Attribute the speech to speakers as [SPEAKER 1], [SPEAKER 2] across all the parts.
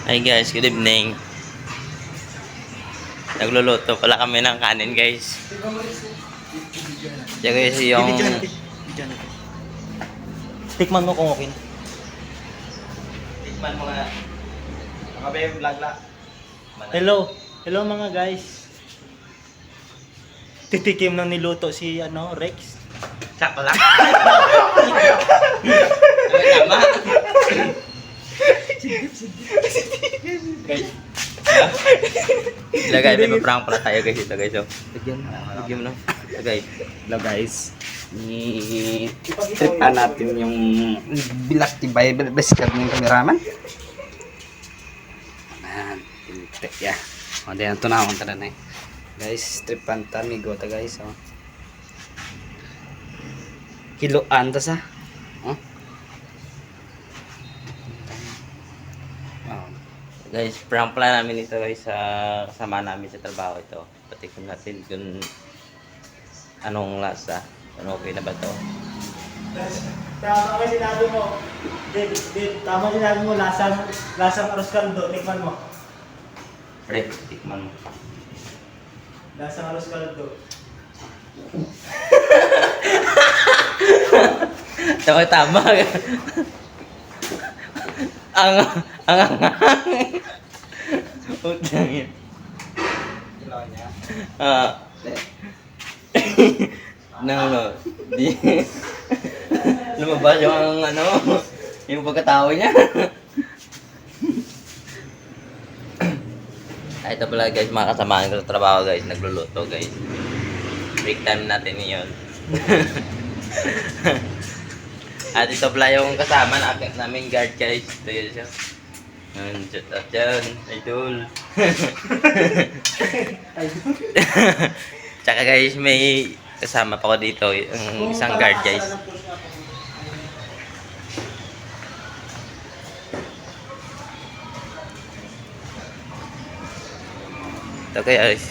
[SPEAKER 1] Hi guys, good evening. Nagluluto pala kami ng kanin guys. Yan guys yung...
[SPEAKER 2] Video natin. Tikman mo kung okay.
[SPEAKER 1] Tikman mo nga. Makabe yung vlog la.
[SPEAKER 2] Hello. Hello mga guys. Titikim ng niluto si Rex.
[SPEAKER 1] Sakto lang. Tama. Guys. Lagay, may prank pala tayo guys ito guys. Lagyan mo lang. Lagay.
[SPEAKER 3] Hello guys, i-tripan natin yung Bilak Tibay beskar ng kameraman. Ayan, pintek ya. O, di ito na akong tara na eh. Guys, tripan ta, migo ta guys. Oh. Kiloan ta sa. Oh. Wow.
[SPEAKER 1] Guys, prank pala namin ito guys sa kasama namin sa trabaho ito. Patikim natin kung anong lasa. Ano okay na ba to?
[SPEAKER 2] Tama sinabi mo. Tama sinabi mo lasang arroz caldo. Tikman mo.
[SPEAKER 1] Pre, tikman mo.
[SPEAKER 2] Lasang arroz caldo.
[SPEAKER 1] Tama. ang utang yun.
[SPEAKER 3] Kiloan niya.
[SPEAKER 1] No. Di. Lumabas yung yung pagkatao niya. Ito pala guys, mga kasamaan ko sa trabaho guys, nagluluto guys. Break time natin yun. At ito pala yung kasama namin guard guys. Ito yun siya. Shout out dyan, idol. Tsaka guys, may kasama pa ko dito, yung isang guard guys. Ito guys.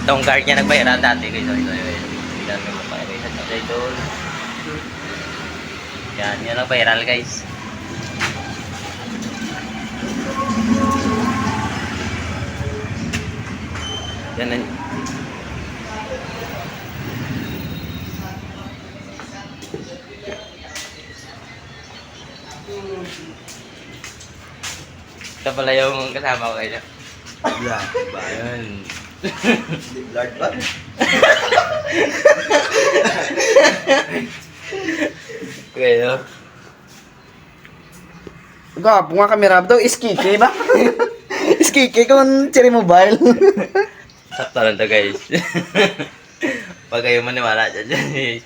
[SPEAKER 1] Itong guard niya nagbayaran dati guys. Ito. Bilang mo pa guys. At idol. Yan ang viral guys. Yan ang ito pala yung kasama ko kayo.
[SPEAKER 3] Yeah,
[SPEAKER 1] Ayun.
[SPEAKER 3] Lord ba?
[SPEAKER 1] Kayo.
[SPEAKER 3] Gapo nga kamera daw, iskike ba? Iskike kung cherry mobile.
[SPEAKER 1] Sakto lang to guys. Pag kayo maniwala dyan.